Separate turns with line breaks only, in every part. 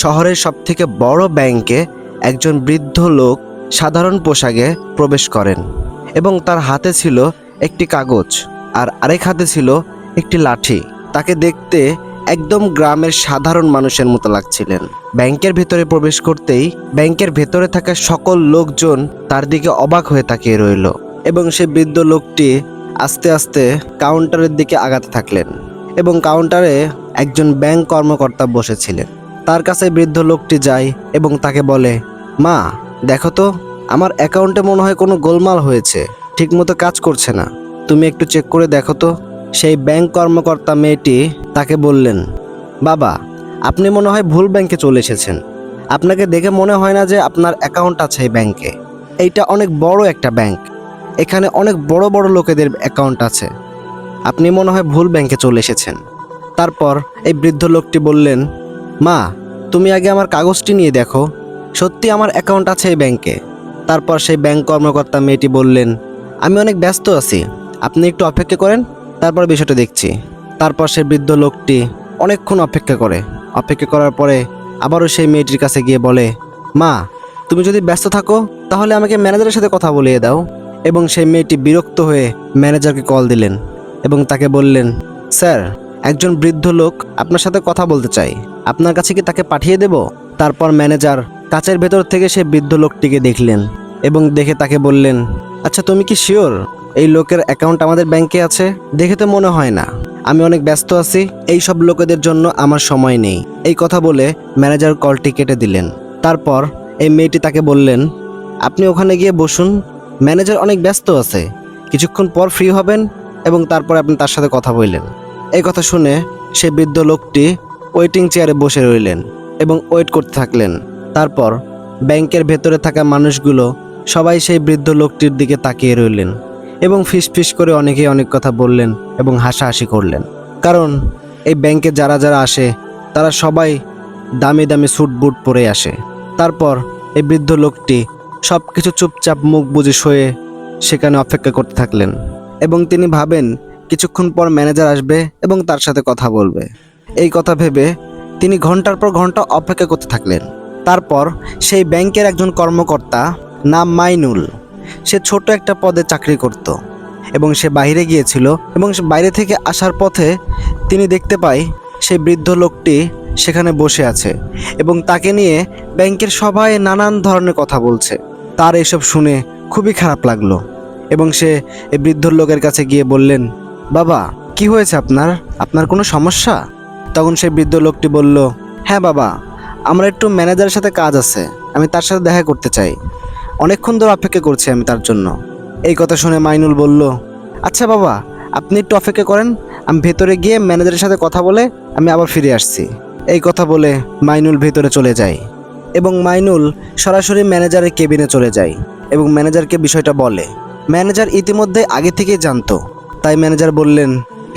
শহরের সবথেকে বড় ব্যাংকে একজন বৃদ্ধ লোক সাধারণ পোশাকে প্রবেশ করেন এবং তার হাতে ছিল একটি কাগজ আর আরেক হাতে ছিল একটি লাঠি। তাকে দেখতে একদম গ্রামের সাধারণ মানুষের মতো লাগছিলেন। ব্যাংকের ভেতরে প্রবেশ করতেই ব্যাংকের ভেতরে থাকা সকল লোকজন তার দিকে অবাক হয়ে তাকিয়ে রইল এবং সেই বৃদ্ধ লোকটি আস্তে আস্তে কাউন্টারের দিকে আগাতে থাকলেন এবং কাউন্টারে একজন ব্যাংক কর্মকর্তা বসেছিলেন। তার কাছে বৃদ্ধ লোকটি যায় এবং তাকে বলে, মা দেখো তো, আমার অ্যাকাউন্টে মনে হয় কোনো গোলমাল হয়েছে, ঠিকমতো কাজ করছে না, তুমি একটু চেক করে দেখো তো। সেই ব্যাংক কর্মকর্তা মেয়েটি তাকে বললেন, বাবা আপনি মনে হয় ভুল ব্যাংকে চলে এসেছেন, আপনাকে দেখে মনে হয় না যে আপনার অ্যাকাউন্ট আছে এই ব্যাংকে। এইটা অনেক বড় একটা ব্যাংক, এখানে অনেক বড় বড় লোকেদের অ্যাকাউন্ট আছে, আপনি মনে হয় ভুল ব্যাংকে চলে এসেছেন। তারপর এই বৃদ্ধ লোকটি বললেন, মা তুমি আগে আমার কাগজটি নিয়ে দেখো, সত্যি আমার অ্যাকাউন্ট আছে এই ব্যাংকে। তারপর সেই ব্যাংক কর্মকর্তা মেয়েটি বললেন, আমি অনেক ব্যস্ত আছি, আপনি একটু অপেক্ষা করেন, তারপর বিষয়টা দেখছি। তারপর সেই বৃদ্ধ লোকটি অনেকক্ষণ অপেক্ষা করার পরে আবারও সেই মেয়েটির কাছে গিয়ে বলে, মা তুমি যদি ব্যস্ত থাকো তাহলে আমাকে ম্যানেজারের সাথে কথা বলিয়ে দাও। এবং সেই মেয়েটি বিরক্ত হয়ে ম্যানেজারকে কল দিলেন এবং তাকে বললেন, স্যার একজন বৃদ্ধ লোক আপনার সাথে কথা বলতে চাই, আপনার কাছে কি তাকে পাঠিয়ে দেব? তারপর ম্যানেজার কাচের ভেতর থেকে সেই বৃদ্ধ লোকটিকে দেখলেন এবং দেখে তাকে বললেন, আচ্ছা তুমি কি শিওর এই লোকের অ্যাকাউন্ট আমাদের ব্যাংকে আছে? দেখে তো মনে হয় না, আমি অনেক ব্যস্ত আছি, এই সব লোকেদের জন্য আমার সময় নেই। এই কথা বলে ম্যানেজার কলটি কেটে দিলেন। তারপর এই মেয়েটি তাকে বললেন, আপনি ওখানে গিয়ে বসুন, ম্যানেজার অনেক ব্যস্ত আছে, কিছুক্ষণ পর ফ্রি হবেন এবং তারপর আপনি তার সাথে কথা বললেন। এই কথা শুনে সেই বৃদ্ধ লোকটি ওয়েটিং চেয়ারে বসে রইলেন এবং ওয়েট করতে থাকলেন। তারপর ব্যাংকের ভেতরে থাকা মানুষগুলো সবাই সেই বৃদ্ধ লোকটির দিকে তাকিয়ে রইলেন এবং ফিসফিস করে অনেকেই অনেক কথা বললেন এবং হাসাহাসি করলেন। কারণ এই ব্যাংকে যারা যারা আসে তারা সবাই দামি দামি স্যুট বুট পরে আসে। তারপর এই বৃদ্ধ লোকটি সব কিছু চুপচাপ মুখ বুজে শুয়ে সেখানে অপেক্ষা করতে থাকলেন এবং তিনি ভাবেন কিছুক্ষণ পর ম্যানেজার আসবে এবং তার সাথে কথা বলবে। এই কথা ভেবে তিনি ঘন্টার পর ঘন্টা অপেক্ষা করতে থাকলেন। তারপর সেই ব্যাংকের একজন কর্মকর্তা নাম মাইনুল, সে ছোট একটা পদে চাকরি করত এবং সে বাইরে গিয়েছিল এবং সে বাইরে থেকে আসার পথে তিনি দেখতে পায় সেই বৃদ্ধ লোকটি সেখানে বসে আছে এবং তাকে নিয়ে ব্যাংকের সবাই নানান ধরনের কথা বলছে। তার এসব শুনে খুবই খারাপ লাগলো এবং সে এই বৃদ্ধ লোকের কাছে গিয়ে বললেন, বাবা কি হয়েছে আপনার কোনো সমস্যা? তখন সেই বৃদ্ধ লোকটি বলল, হ্যাঁ বাবা, আমার একটু ম্যানেজারের সাথে কাজ আছে, আমি তার সাথে দেখা করতে চাই, অনেকক্ষণ ধরে অপেক্ষা করছি আমি তার জন্য। এই কথা শুনে মাইনুল বলল, আচ্ছা বাবা আপনি একটু অপেক্ষা করেন, আমি ভেতরে গিয়ে ম্যানেজারের সাথে কথা বলে আমি আবার ফিরে আসছি। এই কথা বলে মাইনুল ভেতরে চলে যায় এবং মাইনুল সরাসরি ম্যানেজারের কেবিনে চলে যায় এবং ম্যানেজারকে বিষয়টা বলে। ম্যানেজার ইতিমধ্যে আগে থেকেই জানতো, তাই ম্যানেজার বললেন,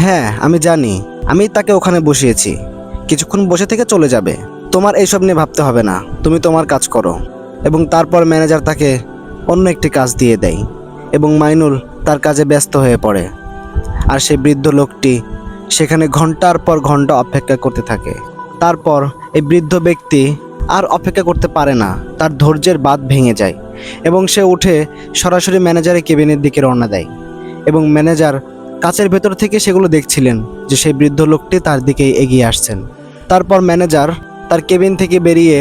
হ্যাঁ আমি জানি, আমি তাকে ওখানে বসিয়েছি, কিছুক্ষণ বসে থেকে চলে যাবে, তোমার এইসব নিয়ে ভাবতে হবে না, তুমি তোমার কাজ করো। এবং তারপর ম্যানেজার তাকে অন্য একটি কাজ দিয়ে দেয় এবং মাইনুল তার কাজে ব্যস্ত হয়ে পড়ে। আর সেই বৃদ্ধ লোকটি সেখানে ঘন্টার পর ঘন্টা অপেক্ষা করতে থাকে। তারপর এই বৃদ্ধ ব্যক্তি আর অপেক্ষা করতে পারে না, তার ধৈর্যের বাঁধ ভেঙে যায় এবং সে উঠে সরাসরি ম্যানেজারের কেবিনের দিকে রওনা দেয় এবং ম্যানেজার কাচের ভেতর থেকে সেগুলো দেখছিলেন যে সেই বৃদ্ধ লোকটি তার দিকে এগিয়ে আসছেন। তারপর ম্যানেজার তার কেবিন থেকে বেরিয়ে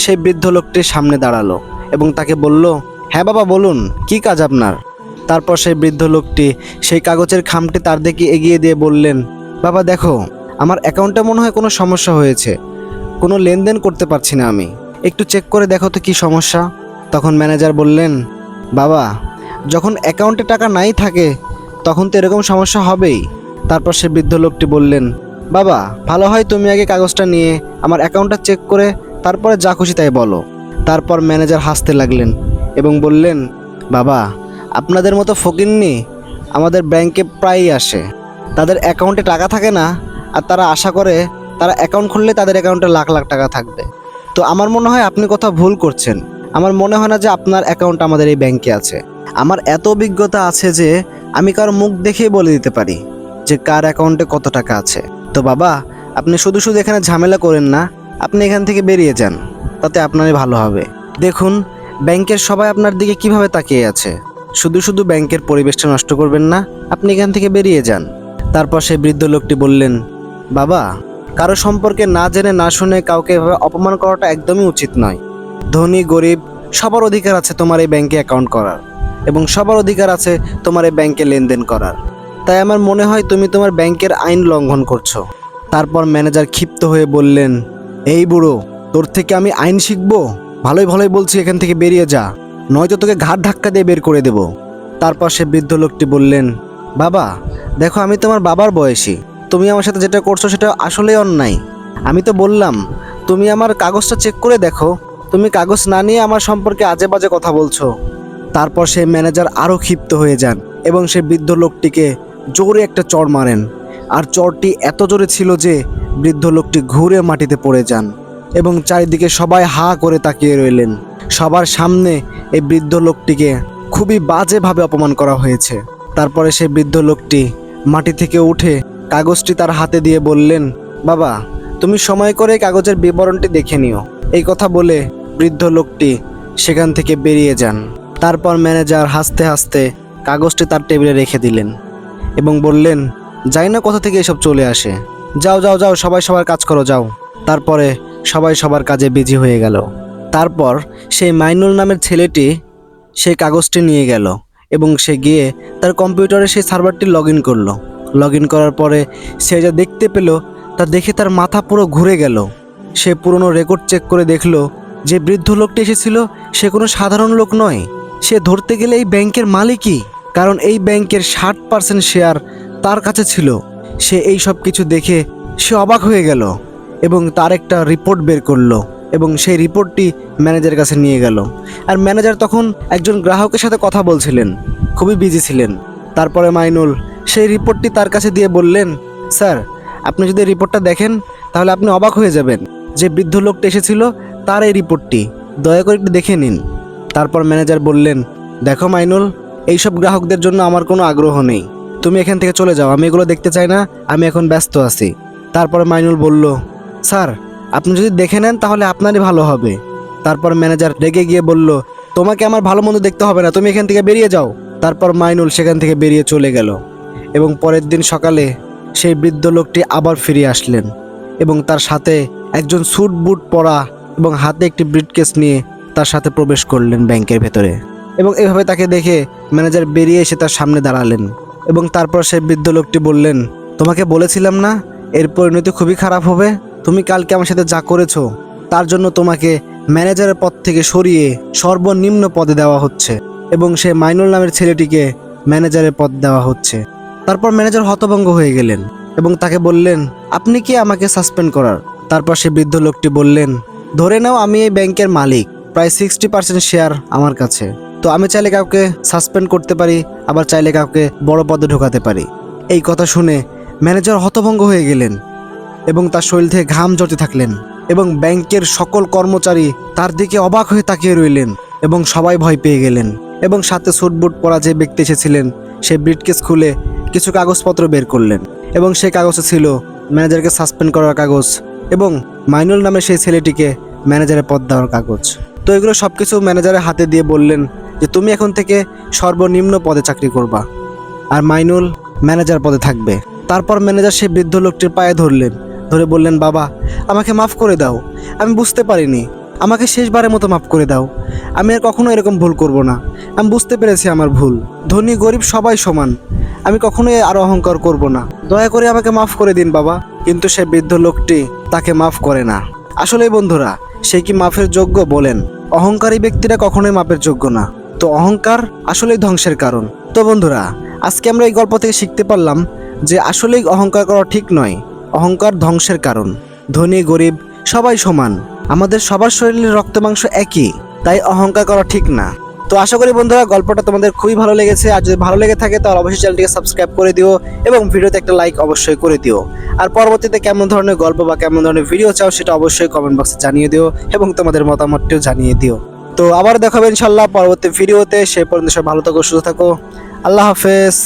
সেই বৃদ্ধ লোকটির সামনে দাঁড়ালো এবং তাকে বলল, হ্যাঁ বাবা বলুন, কি কাজ আপনার? তারপর সেই বৃদ্ধ লোকটি সেই কাগজের খামটি তার দিকে এগিয়ে দিয়ে বললেন, বাবা দেখো, আমার অ্যাকাউন্টে মনে হয় কোনো সমস্যা হয়েছে, কোনো লেনদেন করতে পারছি না আমি, একটু চেক করে দেখো তো কী সমস্যা। তখন ম্যানেজার বললেন, বাবা যখন অ্যাকাউন্টে টাকা নাই থাকে তখন তো এরকম সমস্যা হবেই। তারপর সে বৃদ্ধ লোকটি বললেন, বাবা ভালো হয় তুমি আগে কাগজটা নিয়ে আমার অ্যাকাউন্টটা চেক করে তারপরে যা খুশি তাই বলো। তারপর ম্যানেজার হাসতে লাগলেন এবং বললেন, বাবা আপনাদের মতো ফকিন্নি আমাদের ব্যাংকে প্রায়ই আসে, তাদের অ্যাকাউন্টে টাকা থাকে না আর তারা আশা করে তারা অ্যাকাউন্ট খুললে তাদের অ্যাকাউন্টে লাখ লাখ টাকা থাকবে। তো আমার মনে হয় আপনি কোথাও ভুল করছেন, আমার মনে হয় না যে আপনার অ্যাকাউন্ট আমাদের এই ব্যাংকে আছে। আমার এত অভিজ্ঞতা আছে যে আমি কারো মুখ দেখেই বলে দিতে পারি যে কার অ্যাকাউন্টে কত টাকা আছে। তো বাবা আপনি শুধু শুধু এখানে ঝামেলা করেন না, আপনি এখান থেকে বেরিয়ে যান, তাতে আপনারই ভালো হবে। দেখুন ব্যাংকের সবাই আপনার দিকে কিভাবে তাকিয়ে আছে। শুধু শুধু ব্যাংকের পরিবেশটা নষ্ট করবেন না, আপনি এখান থেকে বেরিয়ে যান। তারপর সেই বৃদ্ধ লোকটি বললেন, বাবা, কারো সম্পর্কে না জেনে না শুনে কাউকে এভাবে অপমান করাটা একদমই উচিত নয়। ধনী গরিব সবার অধিকার আছে তোমার এই ব্যাংকে অ্যাকাউন্ট করার, এবং সবার অধিকার আছে তোমার এই ব্যাংকে লেনদেন করার। তাই আমার মনে হয় তুমি তোমার ব্যাংকের আইন লঙ্ঘন করছো। তারপর ম্যানেজার ক্ষিপ্ত হয়ে বললেন, এই বুড়ো, তোর থেকে আমি আইন শিখবো? ভালোই ভালোই বলছি এখান থেকে বেরিয়ে যা, নয়তো তোকে ঘাট ধাক্কা দিয়ে বের করে দেব। তারপর সে বৃদ্ধ লোকটি বললেন, বাবা দেখো, আমি তোমার বাবার বয়সী, তুমি আমার সাথে যেটা করছো সেটা আসলেই অন্যায়। আমি তো বললাম তুমি আমার কাগজটা চেক করে দেখো, তুমি কাগজ না নিয়ে আমার সম্পর্কে আজে বাজে কথা বলছো। তারপর সেই ম্যানেজার আরও ক্ষিপ্ত হয়ে যান এবং সে বৃদ্ধ লোকটিকে জোরে একটা চড় মারেন, আর চড়টি এত জোরে ছিল যে বৃদ্ধ লোকটি ঘুরে মাটিতে পড়ে যান এবং চারিদিকে সবাই হা করে তাকিয়ে রইলেন। সবার সামনে এই বৃদ্ধ লোকটিকে খুবই বাজেভাবে অপমান করা হয়েছে। তারপরে সেই বৃদ্ধ লোকটি মাটি থেকে উঠে কাগজটি তার হাতে দিয়ে বললেন, বাবা তুমি সময় করে কাগজের বিবরণটি দেখে নিও। এই কথা বলে বৃদ্ধ লোকটি সেখান থেকে বেরিয়ে যান। তারপর ম্যানেজার হাসতে হাসতে কাগজটি তার টেবিলে রেখে দিলেন এবং বললেন, যাই না কোথা থেকে এসব চলে আসে, যাও যাও যাও, সবাই সবার কাজ করো, যাও। তারপরে সবাই সবার কাজে বিজি হয়ে গেল। তারপর সেই মাইনুল নামের ছেলেটি সেই কাগজটি নিয়ে গেল এবং সে গিয়ে তার কম্পিউটারে সেই সার্ভারটি লগ ইন করলো। লগ ইন করার পরে সে যা দেখতে পেল তা দেখে তার মাথা পুরো ঘুরে গেল। সে পুরনো রেকর্ড চেক করে দেখলো যে বৃদ্ধ লোকটি এসেছিল সে কোনো সাধারণ লোক নয়, সে ধরতে গেলে এই ব্যাংকের মালিকই, কারণ এই ব্যাংকের 60% শেয়ার তার কাছে ছিল। সে এই সব কিছু দেখে সে অবাক হয়ে গেল এবং তার একটা রিপোর্ট বের করলো এবং সেই রিপোর্টটি ম্যানেজারের কাছে নিয়ে গেল। আর ম্যানেজার তখন একজন গ্রাহকের সাথে কথা বলছিলেন, খুবই বিজি ছিলেন। তারপরে মাইনুল সেই রিপোর্টটি তার কাছে দিয়ে বললেন, স্যার আপনি যদি রিপোর্টটা দেখেন তাহলে আপনি অবাক হয়ে যাবেন যে বৃদ্ধ লোকটা এসেছিল তার এই রিপোর্টটি, দয়া করে একটু দেখে নিন। তারপর ম্যানেজার বললেন, দেখো মাইনুল, এইসব গ্রাহকদের জন্য আমার কোনো আগ্রহ নেই, তুমি এখান থেকে চলে যাও, আমি এগুলো দেখতে চাই না, আমি এখন ব্যস্ত আছি। তারপর মাইনুল বলল, স্যার আপনি যদি দেখে নেন তাহলে আপনারই ভালো হবে। তারপর ম্যানেজার রেগে গিয়ে বলল, তোমাকে আমার ভালো মন্দ দেখতে হবে না, তুমি এখান থেকে বেরিয়ে যাও। তারপর মাইনুল সেখান থেকে বেরিয়ে চলে গেল এবং পরের দিন সকালে সেই বৃদ্ধ লোকটি আবার ফিরে আসলেন এবং তার সাথে একজন স্যুট বুট পরা এবং হাতে একটি ব্রিফকেস নিয়ে তার সাথে প্রবেশ করলেন ব্যাংকের ভেতরে। এবং এভাবে তাকে দেখে ম্যানেজার বেরিয়ে এসে তার সামনে দাঁড়ালেন এবং তারপর সেই বৃদ্ধ লোকটি বললেন, তোমাকে বলেছিলাম না এর পরিণতি খুবই খারাপ হবে, তুমি কালকে আমার সাথে যা করেছো তার জন্য তোমাকে ম্যানেজারের পদ থেকে সরিয়ে সর্বনিম্ন পদে দেওয়া হচ্ছে এবং সে মাইনুল নামের ছেলেটিকে ম্যানেজারের পদ দেওয়া হচ্ছে। তারপর ম্যানেজার হতভম্ব হয়ে গেলেন এবং তাকে বললেন, আপনি কি আমাকে সাসপেন্ড করার? তারপর সে বৃদ্ধ লোকটি বললেন, ধরে নাও আমি এই ব্যাংকের মালিক, প্রায় 60% শেয়ার আমার কাছে, তো আমি চাইলে কাউকে সাসপেন্ড করতে পারি, আবার চাইলে কাউকে বড় পদে ঢোকাতে পারি। এই কথা শুনে ম্যানেজার হতভম্ব হয়ে গেলেন এবং তার শরীর থেকে ঘাম ঝরতে থাকলেন এবং ব্যাংকের সকল কর্মচারী তার দিকে অবাক হয়ে তাকিয়ে রইলেন এবং সবাই ভয় পেয়ে গেলেন। এবং সাথে স্যুটবুট পরা যে ব্যক্তি এসেছিলেন সে ব্রিফকেস খুলে কিছু কাগজপত্র বের করলেন এবং সেই কাগজে ছিল ম্যানেজারকে সাসপেন্ড করার কাগজ এবং মাইনুল নামে সেই ছেলেটিকে ম্যানেজারের পদ দেওয়ার কাগজ। তো এগুলো সব কিছু ম্যানেজারের হাতে দিয়ে বললেন যে তুমি এখন থেকে সর্বনিম্ন পদে চাকরি করবা আর মাইনুল ম্যানেজার পদে থাকবে। তারপর ম্যানেজার সেই বৃদ্ধ লোকটির পায়ে ধরলেন, ধরে বললেন, বাবা আমাকে মাফ করে দাও, আমি বুঝতে পারিনি, আমাকে শেষবারের মতো মাফ করে দাও, আমি আর কখনো এরকম ভুল করব না, আমি বুঝতে পেরেছি আমার ভুল, ধনী গরিব সবাই সমান, আমি কখনোই আরও অহংকার করব না, দয়া করে আমাকে মাফ করে দিন বাবা। কিন্তু সে বৃদ্ধ লোকটি তাকে মাফ করে না। আসলে বন্ধুরা, সে কি মাফের যোগ্য বলেন? অহংকারী ব্যক্তিরা কখনোই মাপের যোগ্য না। তো অহংকার আসলেই ধ্বংসের কারণ। তো বন্ধুরা, আজকে আমরা এই গল্প থেকে শিখতে পারলাম যে আসলেই অহংকার করা ঠিক নয়, অহংকার ধ্বংসের কারণ। ধনী গরিব সবাই সমান, আমাদের সবার শরীরের রক্ত মাংস একই, তাই অহংকার করা ঠিক না। তো আশা করি বন্ধুরা গল্পটা তোমাদের খুবই ভালো লেগেছে। আর যদি ভালো লেগে থাকে তাহলে অবশ্যই চ্যানেলটিকে সাবস্ক্রাইব করে দিও এবং ভিডিওতে একটা লাইক অবশ্যই করে দিও। আর পরবর্তীতে কেমন ধরনের গল্প বা কেমন ধরনের ভিডিও চাও সেটা অবশ্যই কমেন্ট বক্সে জানিয়ে দিও এবং তোমাদের মতামতটিও জানিয়ে দিও। তো আবার দেখাবে ইনশাল্লাহ পরবর্তী ভিডিওতে। সেই পর্যন্ত সবাই ভালো থাকো, সুস্থ থাকো, আল্লাহ হাফেজ।